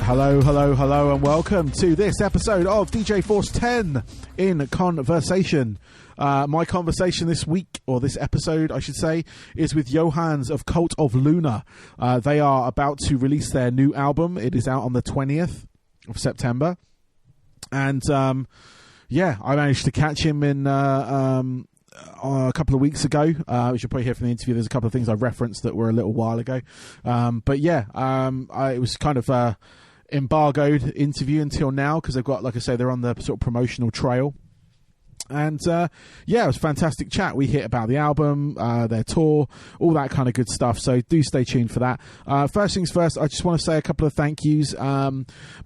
Hello, and welcome to this episode of DJ Force 10 in Conversation. My conversation this week, or this episode, I should say, is with Johannes of Cult of Luna. They are about to release their new album. It is out on the 20th of September. And, I managed to catch him in a couple of weeks ago. We should probably hear from the interview. There's a couple of things I referenced that were a little while ago. It was kind of embargoed interview until now because they've got, like I say, they're on the sort of promotional trail. And it was a fantastic chat. We hit about the album, their tour, all that kind of good stuff. So do stay tuned for that. First things first, I just want to say a couple of thank yous,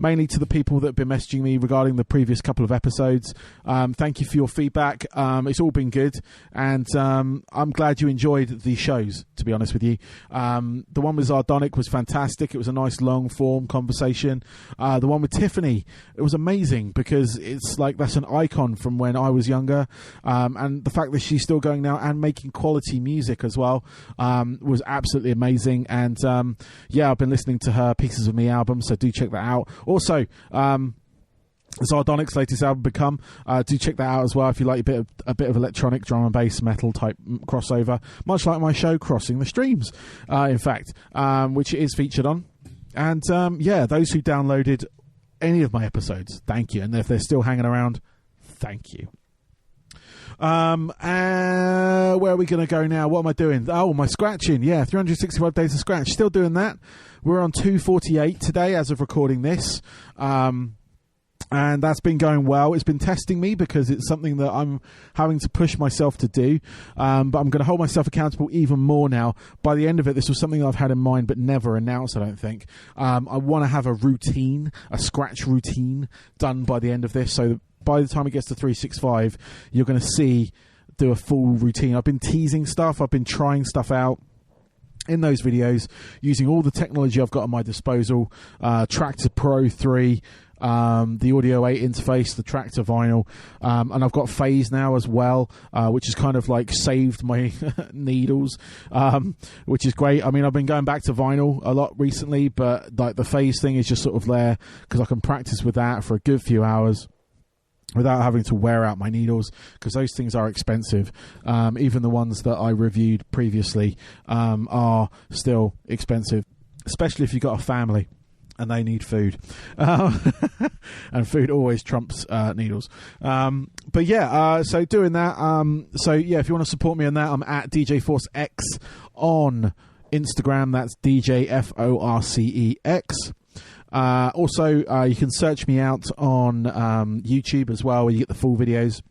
mainly to the people that have been messaging me regarding the previous couple of episodes. Thank you for your feedback. It's all been good. And I'm glad you enjoyed the shows, to be honest with you. The one with Zardonic was fantastic. It was a nice long form conversation. The one with Tiffany, it was amazing because it's like that's an icon from when I was younger, and the fact that she's still going now and making quality music as well was absolutely amazing. And I've been listening to her Pieces of Me album, so do check that out. Also, Zardonic's latest album, Become, do check that out as well if you like a bit of electronic drum and bass metal type crossover, much like my show Crossing the Streams, in fact, which it is featured on. And those who downloaded any of my episodes, thank you. And if they're still hanging around, thank you. Where are we going to go now? What am I doing? Oh, my scratching. Yeah, 365 days of scratch. Still doing that. We're on 248 today as of recording this. And that's been going well. It's been testing me because it's something that I'm having to push myself to do. But I'm going to hold myself accountable even more now. By the end of it, this was something I've had in mind but never announced, I don't think. I want to have a routine, a scratch routine done by the end of this, so that by the time it gets to 365, you're going to do a full routine. I've been teasing stuff. I've been trying stuff out in those videos using all the technology I've got at my disposal. Tractor Pro 3, the Audio 8 interface, the Tractor Vinyl, and I've got Phase now as well, which has kind of like saved my needles, which is great. I mean, I've been going back to vinyl a lot recently, but like the Phase thing is just sort of there because I can practice with that for a good few hours without having to wear out my needles, because those things are expensive. Even the ones that I reviewed previously are still expensive, especially if you've got a family and they need food. And food always trumps needles. So doing that. If you want to support me on that, I'm at DJ Force X on Instagram. That's DJ FORCEX. Also, you can search me out on YouTube as well, where you get the full videos.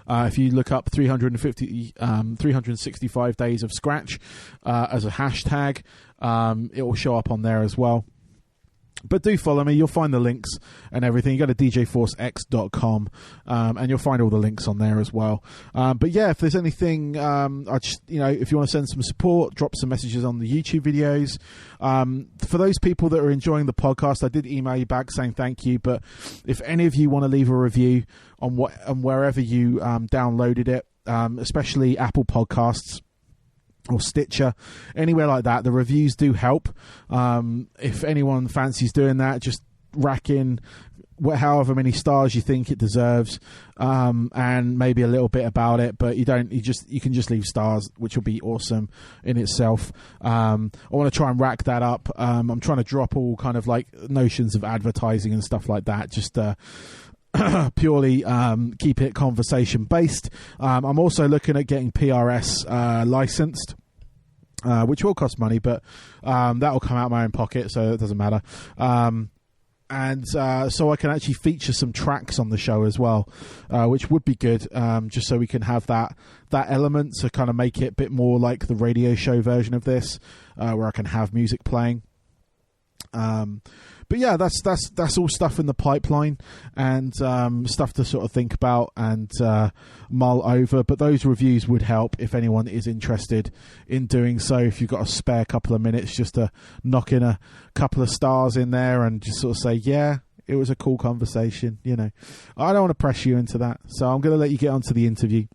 If you look up 365 days of scratch as a hashtag, it will show up on there as well. But do follow me. You'll find the links and everything. You go to djforcex.com and you'll find all the links on there as well. If there's anything, if you want to send some support, drop some messages on the YouTube videos. For those people that are enjoying the podcast, I did email you back saying thank you. But if any of you want to leave a review on wherever you downloaded it, especially Apple Podcasts or Stitcher, anywhere like that, the reviews do help. If anyone fancies doing that, just rack in however many stars you think it deserves, and maybe a little bit about it, but you can just leave stars, which will be awesome in itself. I want to try and rack that up. I'm trying to drop all kind of like notions of advertising and stuff like that, just purely keep it conversation based. I'm also looking at getting PRS licensed, which will cost money, but that will come out of my own pocket, so it doesn't matter. So I can actually feature some tracks on the show as well, which would be good, just so we can have that element to kind of make it a bit more like the radio show version of this, where I can have music playing. But yeah, that's all stuff in the pipeline and stuff to sort of think about and mull over. But those reviews would help if anyone is interested in doing so. If you've got a spare couple of minutes just to knock in a couple of stars in there and just sort of say, yeah, it was a cool conversation. You know, I don't want to press you into that. So I'm going to let you get on to the interview.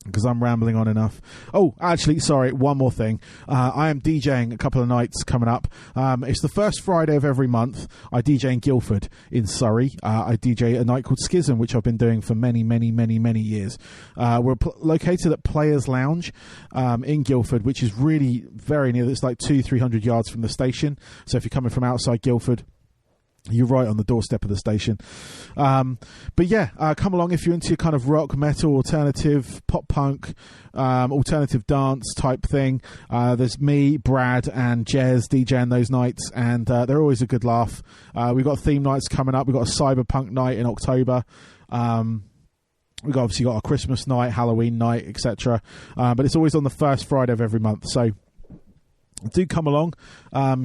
because I'm rambling on enough. Oh, actually, sorry, one more thing. I am DJing a couple of nights coming up. It's the first Friday of every month. I DJ in Guildford in Surrey. I DJ a night called Schism, which I've been doing for many, many, many, many years. We're located at Players Lounge in Guildford, which is really very near. It's like 200-300 yards from the station. So if you're coming from outside Guildford, you're right on the doorstep of the station. But yeah, come along if you're into kind of rock, metal, alternative, pop punk, alternative dance type thing. There's me, Brad, and Jez DJing those nights, and they're always a good laugh. We've got theme nights coming up. We've got a cyberpunk night in October. We've obviously got a Christmas night, Halloween night, etc. But it's always on the first Friday of every month. So do come along,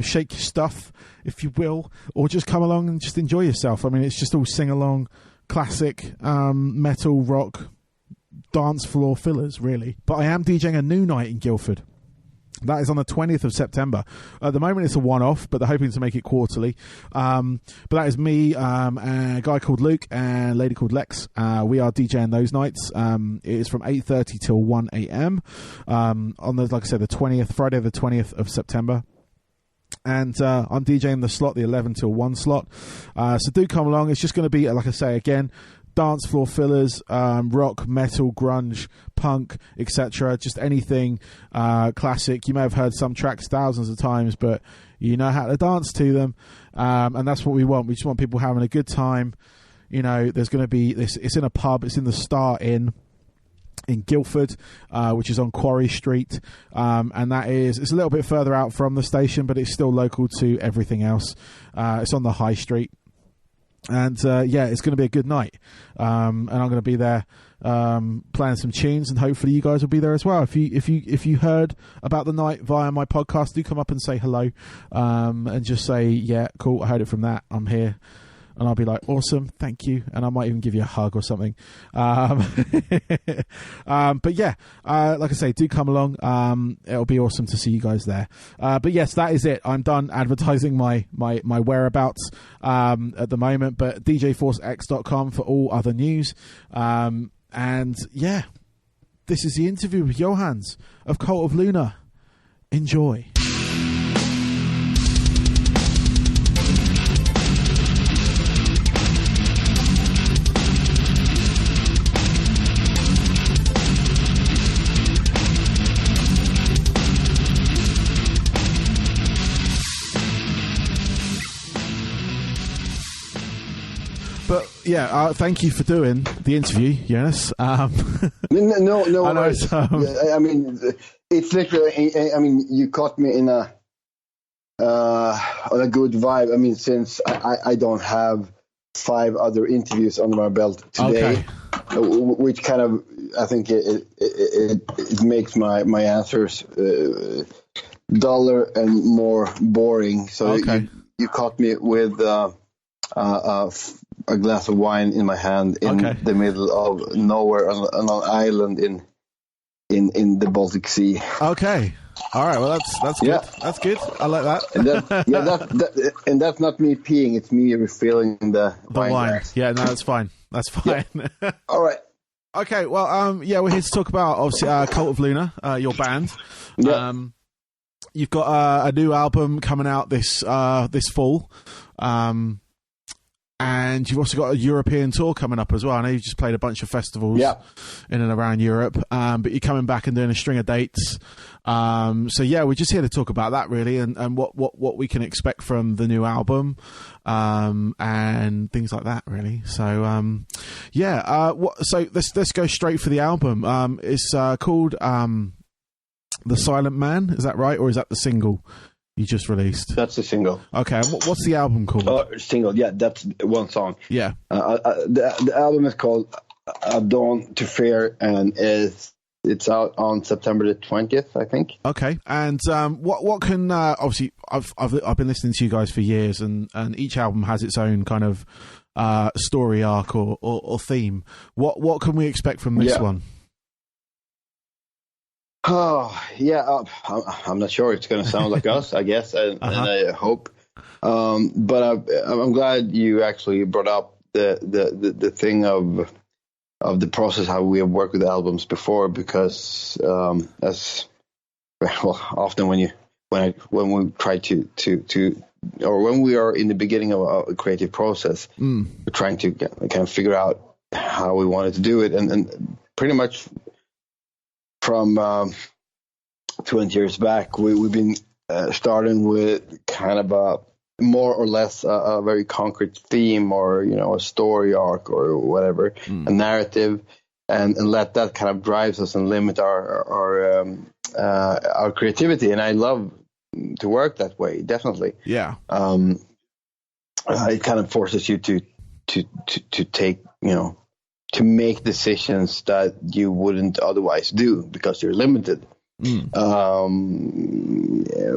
shake your stuff, if you will, or just come along and just enjoy yourself. I mean, it's just all sing-along, classic, metal, rock, dance floor fillers, really. But I am DJing a new night in Guildford. That is on the 20th of September. At the moment, it's a one-off, but they're hoping to make it quarterly. But that is me, a guy called Luke, and a lady called Lex. We are DJing those nights. It is from 8:30 till 1 a.m. On the, like I said, the 20th, Friday the 20th of September. And I'm DJing the slot, the 11 till 1 slot. So do come along. It's just going to be, like I say, again, dance floor fillers, rock, metal, grunge, punk, etc. Just anything classic. You may have heard some tracks thousands of times, but you know how to dance to them. And that's what we want. We just want people having a good time. You know, there's going to be this. It's in a pub. It's in the Star Inn in Guildford, which is on Quarry Street, and it's a little bit further out from the station, but it's still local to everything else. It's on the High Street. And yeah, it's going to be a good night, and I'm going to be there playing some tunes, and hopefully you guys will be there as well. If you heard about the night via my podcast, do come up and say hello, and just say, yeah, cool, I heard it from that, I'm here. And I'll be like, awesome, thank you. And I might even give you a hug or something. But yeah, like I say, do come along. It'll be awesome to see you guys there. But yes, that is it. I'm done advertising my whereabouts at the moment. But djforcex.com for all other news. And yeah, this is the interview with Johannes of Cult of Luna. Enjoy. But yeah, thank you for doing the interview, Johannes. No. I know, I mean, it's literally. I mean, you caught me in on a good vibe. I mean, since I don't have 5 other interviews under my belt today, which kind of, I think it makes my answers duller and more boring. So you caught me with a glass of wine in my hand in the middle of nowhere on an island in the Baltic Sea. Okay. All right. Well, that's good. Yeah. That's good. I like that. And that's not me peeing. It's me refilling the wine glass. Yeah. No, that's fine. That's fine. Yeah. All right. Okay. Well, yeah, we're here to talk about obviously Cult of Luna, your band. Yeah. You've got a new album coming out this fall. And you've also got a European tour coming up as well. I know you've just played a bunch of festivals in and around Europe, but you're coming back and doing a string of dates. So yeah, we're just here to talk about that really, and what we can expect from the new album, and things like that really. So so let's go straight for the album. It's called The Silent Man. Is that right, or is that the single you just released? That's the single. Okay, and what's the album called? Single, yeah, that's one song. Yeah. The album is called Dawn to Fear, and it's out on September the 20th, I think. Okay, and what can obviously I've been listening to you guys for years, and each album has its own kind of story arc or theme. What can we expect from this one? Oh, yeah, I'm not sure. It's going to sound like us, I guess, and I hope. But I'm glad you actually brought up the thing of of the process, how we have worked with albums before, because as well, often when we try to or when we are in the beginning of a creative process, we're trying to kind of figure out how we wanted to do it, and pretty much from 20 years back, we've been starting with kind of a more or less a very concrete theme, or a story arc or whatever, a narrative, and let that kind of drives us and limit our creativity. And I love to work that way, definitely. Yeah. It kind of forces you to take, to make decisions that you wouldn't otherwise do because you're limited.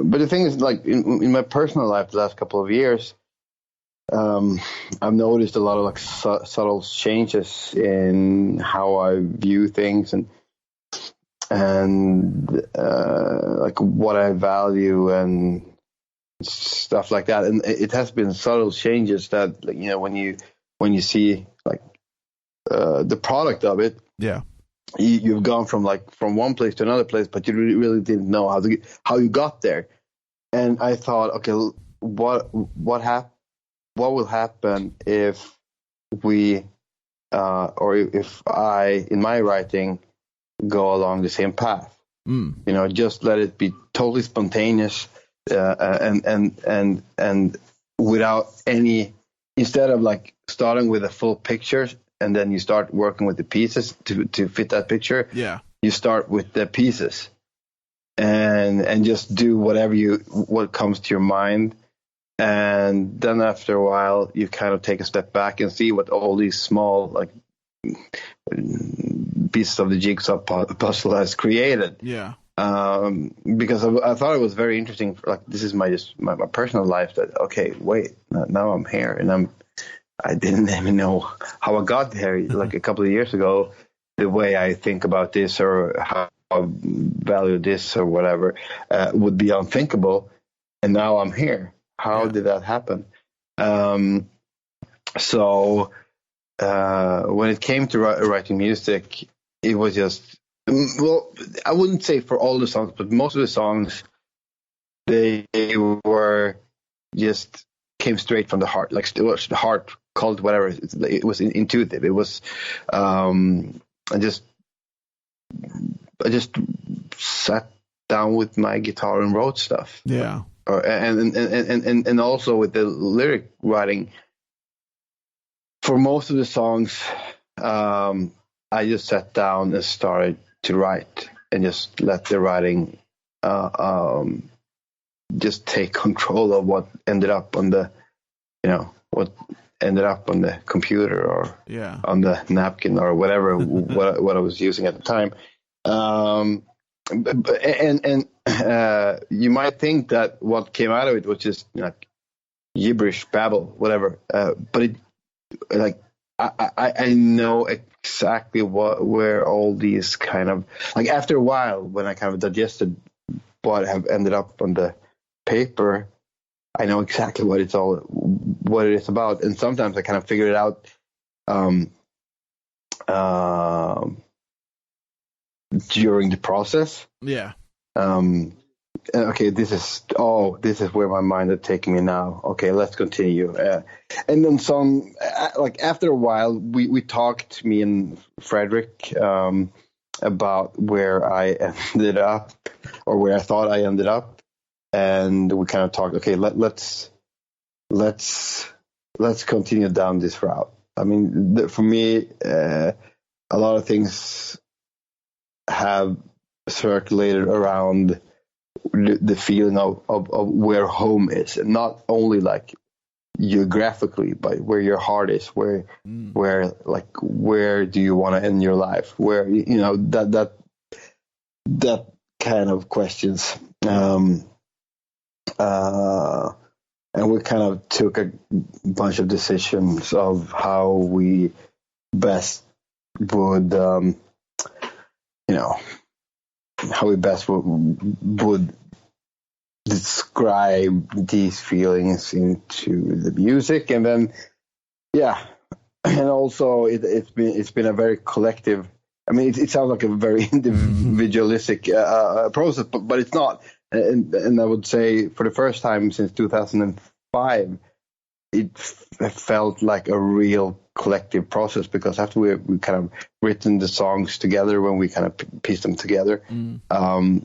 But the thing is, like in my personal life, the last couple of years, I've noticed a lot of like subtle changes in how I view things and like what I value and stuff like that. And it has been subtle changes that, when you see like the product of it, yeah, you've gone from one place to another place, but you really didn't know how you got there. And I thought, okay, what will happen if we or if I, in my writing, go along the same path? Just let it be totally spontaneous, and without any, instead of like starting with a full picture and then you start working with the pieces to fit that picture. Yeah, you start with the pieces and just do what comes to your mind. And then after a while, you kind of take a step back and see what all these small like pieces of the jigsaw puzzle has created. Yeah. Because I thought it was very interesting. Like, this is my personal life. That, okay, wait, now I'm here, and I didn't even know how I got there. Like a couple of years ago, the way I think about this or how I value this or whatever would be unthinkable, and now I'm here. How did that happen? So when it came to writing music, it was just, well, I wouldn't say for all the songs, but most of the songs, they were just came straight from the heart. Like, it was the heart called whatever. It was intuitive. It was I just sat down with my guitar and wrote stuff. Yeah. And also with the lyric writing. For most of the songs, I just sat down and started to write and just let the writing just take control of what ended up on the, what ended up on the computer or on the napkin or whatever, what I was using at the time. And you might think that what came out of it was just like gibberish, babble, whatever. But it, like, I know exactly where all these kind of, like, after a while, when I kind of digested what have ended up on the paper, I know exactly what it is about. And sometimes I kind of figure it out during the process. Yeah. Okay, this is where my mind is taking me now. Okay, let's continue. And then like after a while, we talked, me and Frederick, about where I ended up, or where I thought I ended up, and we kind of talked. Okay, let's continue down this route. I mean, for me, a lot of things have circulated around the feeling of where home is, and not only like geographically, but where your heart is, where do you want to end your life, where that kind of questions. And we kind of took a bunch of decisions of how we best would how we best would describe these feelings into the music. And then, and also it's been a very collective. I mean, it sounds like a very individualistic process, but it's not. And I would say for the first time since 2005, it felt like a real collective process, because after we kind of written the songs together, when we kind of pieced them together,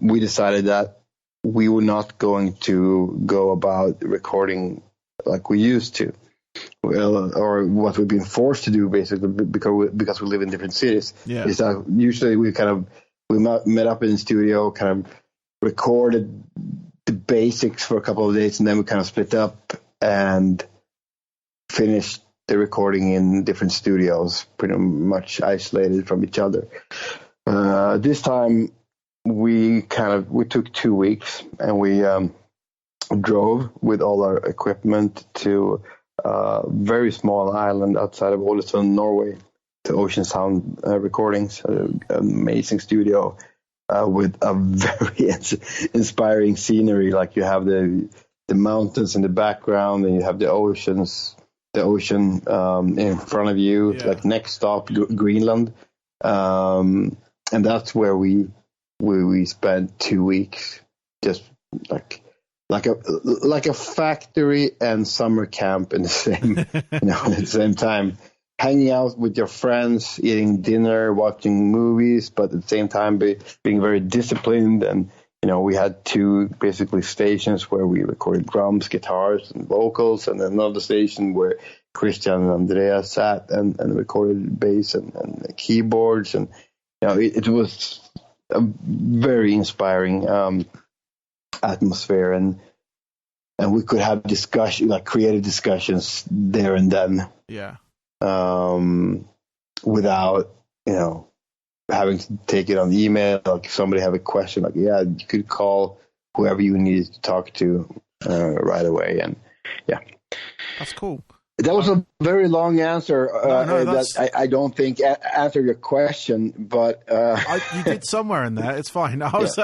we decided that we were not going to go about recording like we used to, or what we've been forced to do, basically, because we live in different cities. Yeah. Is that usually we met up in the studio, kind of recorded the basics for a couple of days, and then we kind of split up and finished the recording in different studios, pretty much isolated from each other. This time we took 2 weeks, and we drove with all our equipment to a very small island outside of Ålesund, Norway, to Ocean Sound Recordings, an amazing studio with a very inspiring scenery. Like, you have the mountains in the background, and you have the ocean in front of you, like next stop Greenland, and that's where we spent 2 weeks, just like a factory and summer camp in the same at the same time, hanging out with your friends, eating dinner, watching movies, but at the same time being very disciplined. And we had 2 basically stations where we recorded drums, guitars, and vocals, and another station where Christian and Andrea sat and recorded bass and keyboards. And it was a very inspiring atmosphere, and we could have creative discussions there and then. Yeah. Without having to take it on email. Like, if somebody have a question, you could call whoever you needed to talk to right away. And that's cool. That was a very long answer. No, that I don't think answered your question, but you did somewhere in there. It's fine. I was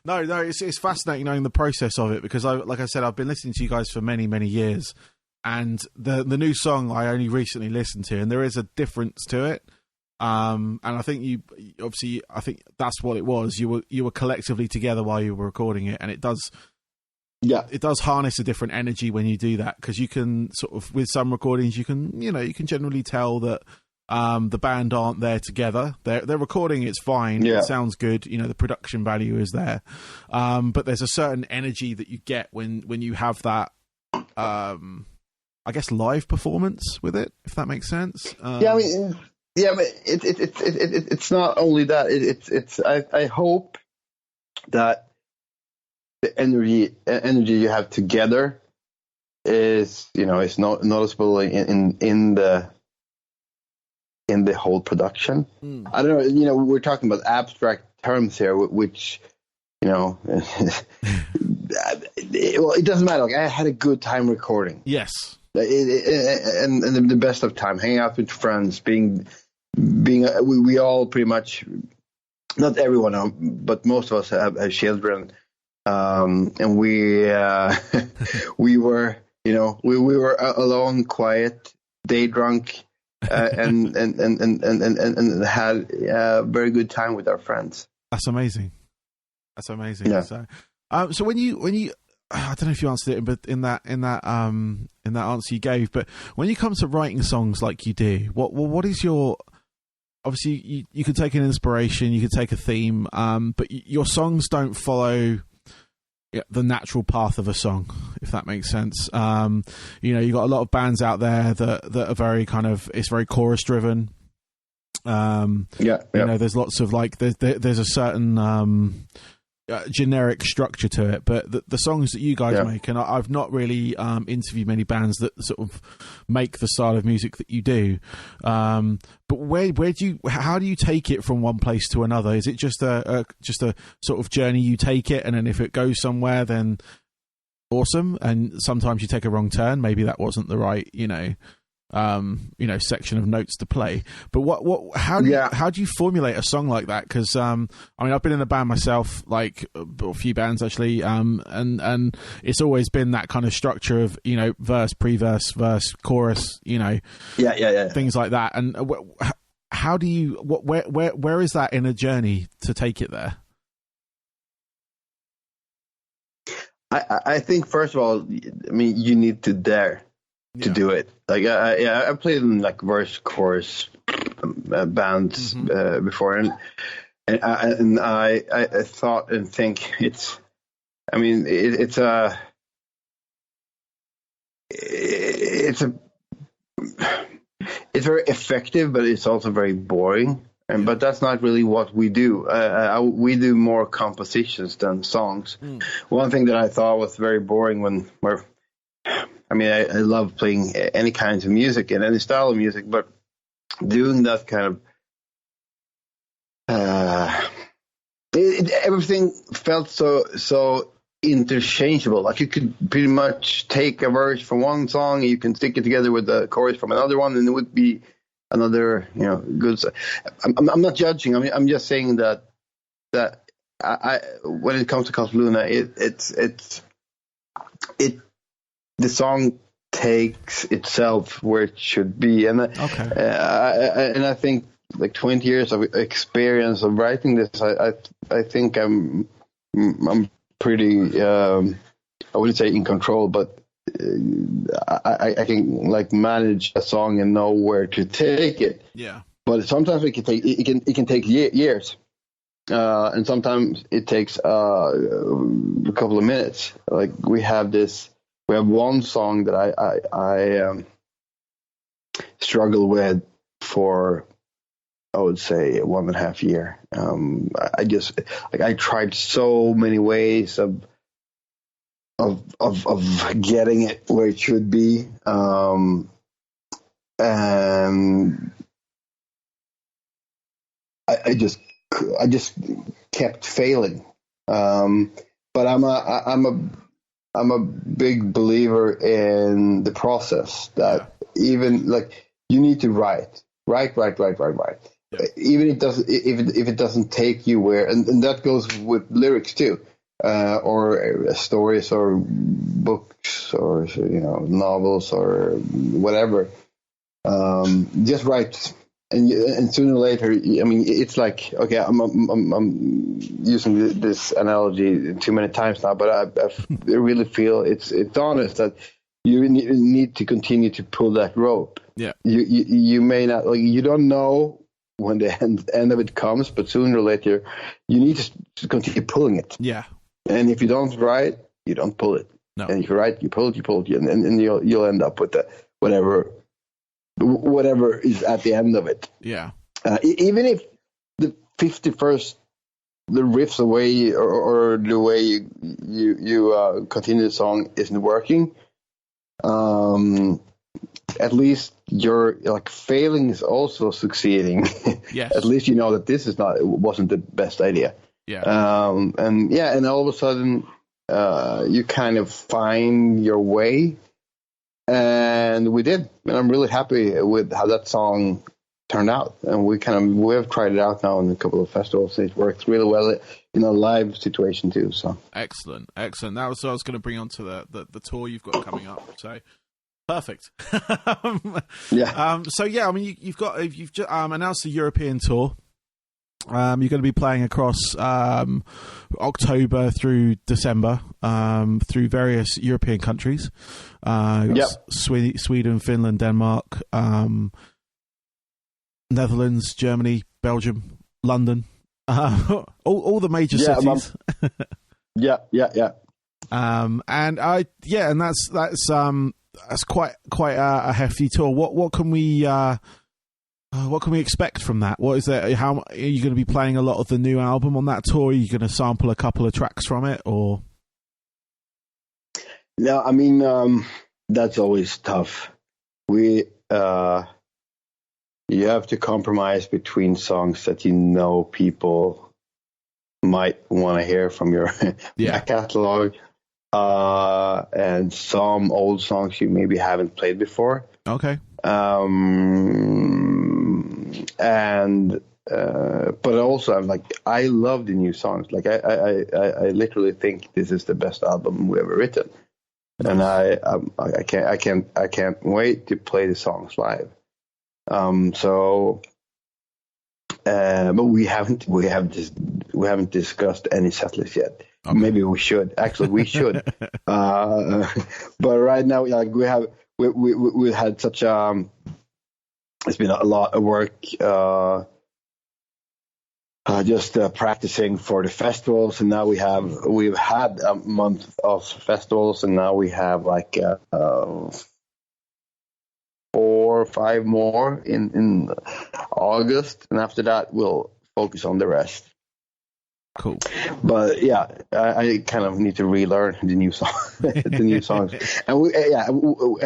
no, it's fascinating knowing the process of it, because like I said, I've been listening to you guys for many, many years, and the new song I only recently listened to, and there is a difference to it. And I think I think that's what it was. You were collectively together while you were recording it, and it does harness a different energy when you do that, because you can sort of, with some recordings, you can generally tell that the band aren't there together. They're recording, it's fine. It sounds good. The production value is there. But there's a certain energy that you get when you have that, I guess, live performance with it, if that makes sense. But it's not only that. I hope that the energy you have together is not noticeable in the whole production. I don't know. We're talking about abstract terms here, which well, it doesn't matter. Like, I had a good time recording. Yes. And the best of time, hanging out with friends, we all pretty much, not everyone, but most of us have children, and we were alone, quiet, day drunk, and had a very good time with our friends. That's amazing. Yeah. So when you I don't know if you answered it, but in that answer you gave, but when you come to writing songs like you do, what is your, obviously you could take an inspiration, you could take a theme, but your songs don't follow the natural path of a song, if that makes sense. You got a lot of bands out there that are very kind of, it's very chorus driven. There's lots of there's a certain generic structure to it, but the songs that you guys make, and I've not really interviewed many bands that sort of make the style of music that you do, but how do you take it from one place to another? Is it just a sort of journey you take it, and then if it goes somewhere, then awesome, and sometimes you take a wrong turn, maybe that wasn't the right section of notes to play. But how do you formulate a song like that? Because I mean, I've been in a band myself, like a few bands actually, and it's always been that kind of structure of verse, pre-verse, verse, chorus, things like that. And how do you where is that in a journey to take it there? I think first of all, I mean, you need to dare to do it. Like I played in like verse chorus bands before, and I thought and think it's very effective, but it's also very boring. But that's not really what we do. We do more compositions than songs. One thing that I thought was very boring I love playing any kinds of music and any style of music, but doing that kind of everything felt so interchangeable. Like you could pretty much take a verse from one song, you can stick it together with the chorus from another one, and it would be another, good. I'm not judging. I mean, I'm just saying that I when it comes to Casa Luna, the song takes itself where it should be, and I think like 20 years of experience of writing this, I think I'm pretty. I wouldn't say in control, but I can like manage a song and know where to take it. Yeah. But sometimes it can take years, and sometimes it takes a couple of minutes. Like we have one song that I struggled with for, I would say, 1.5 years. I tried so many ways of getting it where it should be, and I just kept failing. But I'm a big believer in the process that even like you need to write. Yeah. Even if it doesn't take you where, and that goes with lyrics too. Or stories or books or novels or whatever. Just write, and sooner or later, I mean, it's like, okay, I'm using this analogy too many times now, but I really feel it's honest that you need to continue to pull that rope. Yeah, you may not, like, you don't know when the end of it comes, but sooner or later you need to continue pulling it. Yeah. And if you don't write, you don't pull it. No. And if you write, you pull it, and you'll end up with whatever is at the end of it. Yeah. Even if the 51st, the riffs away or the way you continue the song isn't working, at least your like failing is also succeeding. Yes. At least you know that it wasn't the best idea. Yeah. And all of a sudden, you kind of find your way, and we did. And I'm really happy with how that song turned out. And we have tried it out now in a couple of festivals. It works really well in a live situation too. So excellent. That was what I was going to bring on to the tour you've got coming up. So perfect. Yeah. So yeah, I mean, you've just announced the European tour. You're going to be playing across October through December through various European countries. Sweden, Finland, Denmark, Netherlands, Germany, Belgium, London, all the major cities. Yeah. And that's quite a hefty tour. What can we expect from that? What is that? How are you going to be playing a lot of the new album on that tour? Are you going to sample a couple of tracks from it, or? No, I mean, that's always tough. You have to compromise between songs that people might want to hear from your back catalog, and some old songs you maybe haven't played before. Okay. And but also I'm like, I love the new songs. Like I literally think this is the best album we ever written. And I can't wait to play the songs live. But we haven't discussed any setlist yet. Okay. Maybe we should. Actually, we should. But right now, like we had such it's been a lot of work. Just practicing for the festivals, and now we've had a month of festivals, and now we have like 4 or 5 more in August, and after that we'll focus on the rest. Cool. But yeah, I kind of need to relearn the new songs, and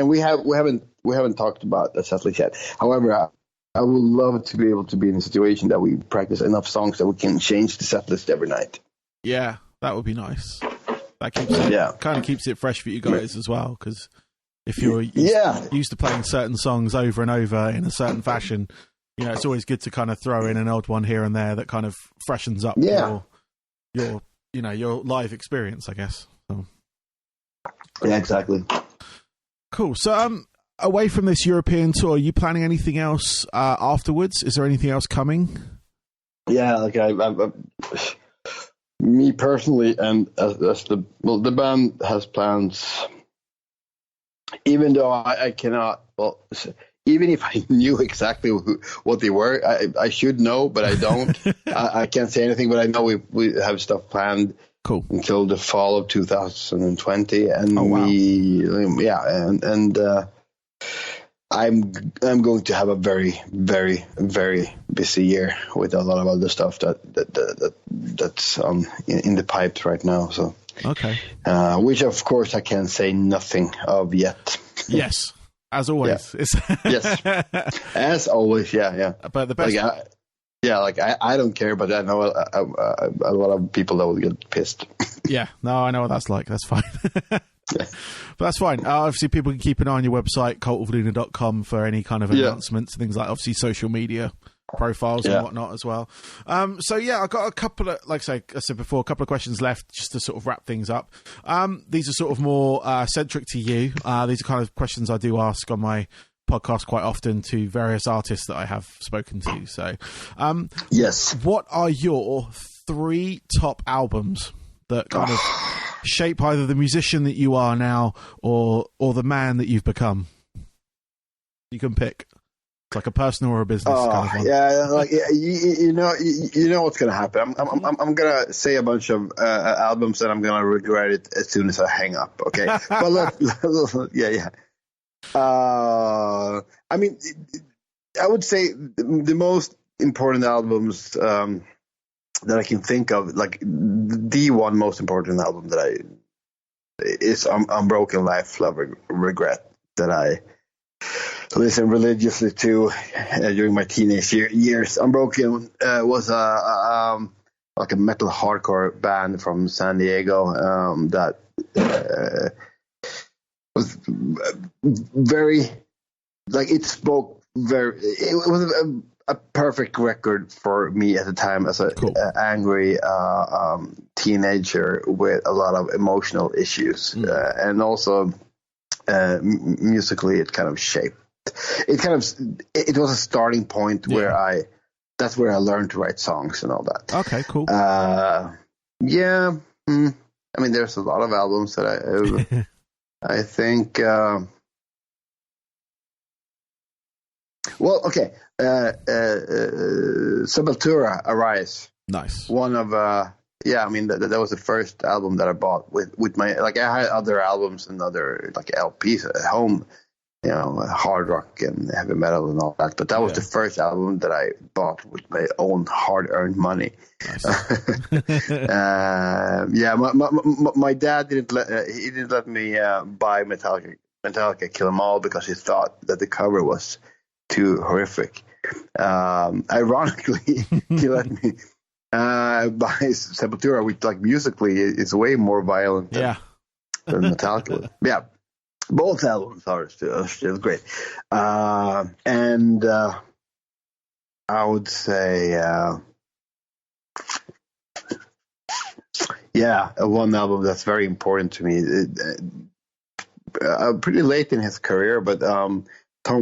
we haven't talked about the setlist yet. However, I would love to be able to be in a situation that we practice enough songs that we can change the setlist every night. Yeah, that would be nice. That kind of keeps it fresh for you guys as well, because if you're used to playing certain songs over and over in a certain fashion, it's always good to kind of throw in an old one here and there that kind of freshens up your live experience, I guess. So. Yeah, exactly. Cool. So, away from this European tour, are you planning anything else afterwards? Is there anything else coming? Yeah, like me personally, and as the band has plans. Even though I cannot, even if I knew exactly what they were, I should know, but I don't. I can't say anything, but I know we have stuff planned. Cool. Until the fall of 2020, and I'm going to have a very, very, very busy year with a lot of other stuff that's in the pipes right now. So okay, which of course I can say nothing of yet. Yes, as always. Yeah. Yes, as always. Yeah. But the best. I don't care, but I know a lot of people that will get pissed. Yeah, no, I know what that's like. That's fine. But that's fine. Obviously, people can keep an eye on your website, cultofluna.com, for any kind of announcements, things like obviously social media profiles and whatnot as well. So yeah, I've got a couple of, like I said before, a couple of questions left just to sort of wrap things up. These are sort of more centric to you. These are kind of questions I do ask on my podcast quite often to various artists that I have spoken to. So, yes, what are your 3 top albums that kind of shape either the musician that you are now or the man that you've become? You can pick. It's like a personal or a business kind of one. Yeah, like you know what's gonna happen. I'm gonna say a bunch of albums and I'm gonna regret it as soon as I hang up. Okay, but yeah. I mean, I would say the most important albums that I can think of, like the one most important album that is Unbroken Life, Love, Regret, that I listened religiously to during my teenage years. Unbroken was like a metal hardcore band from San Diego that was very, like, it spoke very. It was a perfect record for me at the time as an angry teenager with a lot of emotional issues, and also musically, it kind of shaped. It was a starting point where that's where I learned to write songs and all that. Okay, cool. Yeah. I mean, there's a lot of albums that I think. Well, okay. Sepultura, Arise. Nice. One of I mean that was the first album that I bought with my, like, I had other albums and other like LPs at home, hard rock and heavy metal and all that, but that was the first album that I bought with my own hard-earned money. Nice. My dad didn't let me buy Metallica Kill 'Em All because he thought that the cover was too horrific. Ironically, he let me buy Sepultura, which, like, musically is way more violent than Metallica. Yeah. Both albums are still great. And I would say, one album that's very important to me. Pretty late in his career, but Tom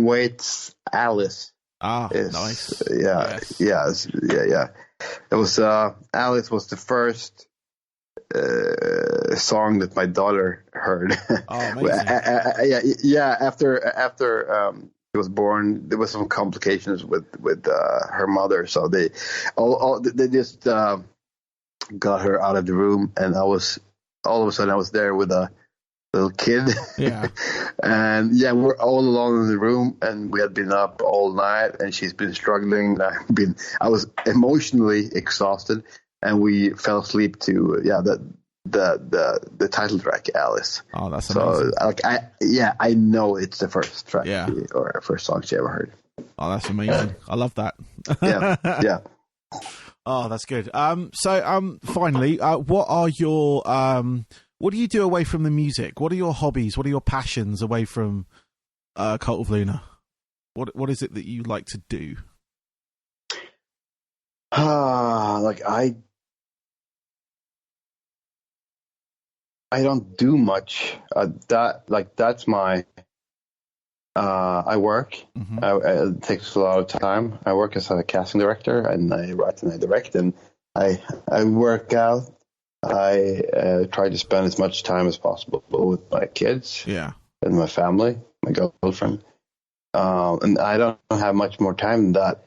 Waits' Alice. Nice. Yes. It was Alice was the first song that my daughter heard. Amazing. After he was born, there was some complications with her mother, so they just got her out of the room, and all of a sudden I was there with a little kid. Yeah. And we're all alone in the room, and we had been up all night, and she's been struggling. I was emotionally exhausted, and we fell asleep to the title track, Alice. Oh, that's amazing. So I know it's the first track or first song she ever heard. Oh, that's amazing. I love that. Yeah. Oh, that's good. So finally, what are your what do you do away from the music? What are your hobbies? What are your passions away from Cult of Luna? What is it that you like to do? I don't do much. That's my. I work. Mm-hmm. It takes a lot of time. I work as a casting director, and I write and I direct, and I work out. I try to spend as much time as possible with my kids, and my family, my girlfriend. And I don't have much more time than that.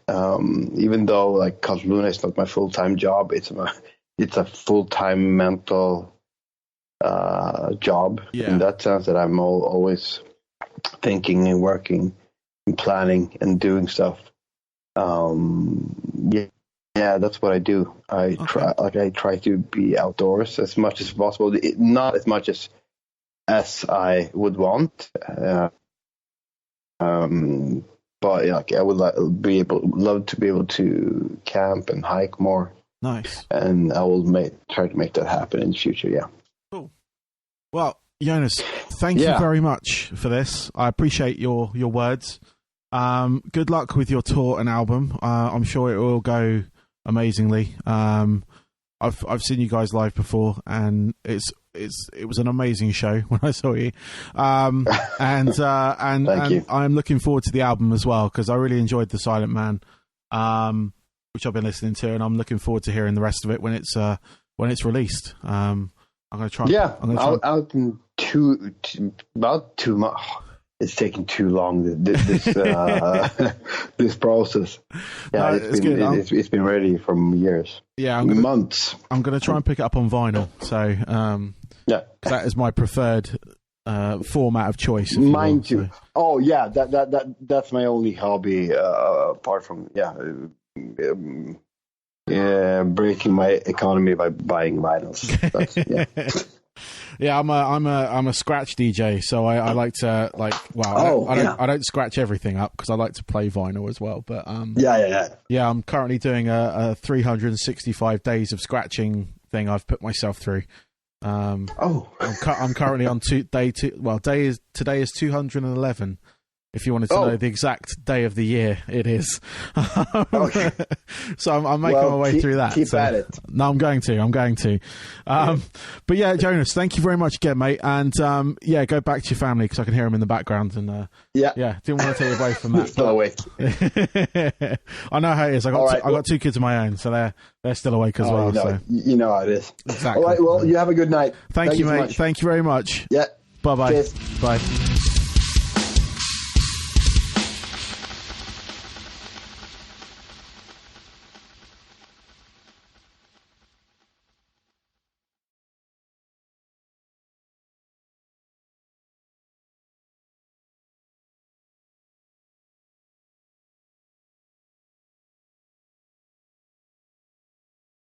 Even though like Cult of Luna is not my full-time job, it's a full-time mental job in that sense, that I'm always thinking and working and planning and doing stuff. That's what I do. I try to be outdoors as much as possible. Not as much as I would want. But I would love to be able to camp and hike more. Nice. And I will try to make that happen in the future. Yeah. Cool. Well, Johannes, thank you very much for this. I appreciate your words. Good luck with your tour and album. I'm sure it will go amazingly. I've seen you guys live before, and it was an amazing show when I saw you. And I'm looking forward to the album as well, because I really enjoyed The Silent Man, which I've been listening to, and I'm looking forward to hearing the rest of it when it's released. I'm going to try. Yeah, out in about 2 months. It's taking too long, this this process. Yeah, no, it's been ready for years. Yeah, months. I'm going to try and pick it up on vinyl. So that is my preferred format of choice. Mine too. So. Oh yeah, that's my only hobby apart from breaking my economy by buying vinyls. Yeah, I'm a scratch DJ, so I like to I don't scratch everything up because I like to play vinyl as well. But I'm currently doing a 365 days of scratching thing I've put myself through. I'm currently on today is 211. If you wanted to know the exact day of the year, it is. So I'm making my way through that. Keep at it. No, I'm going to. But yeah, Johannes, thank you very much again, mate. And go back to your family because I can hear them in the background. And didn't want to take you away from that. Still awake. I know how it is. I got 2 kids of my own, so they're still awake as well. You know how it is. Exactly. All right. Well, you have a good night. Thank you, mate. Thank you very much. Yeah. Bye-bye. Cheers. Bye.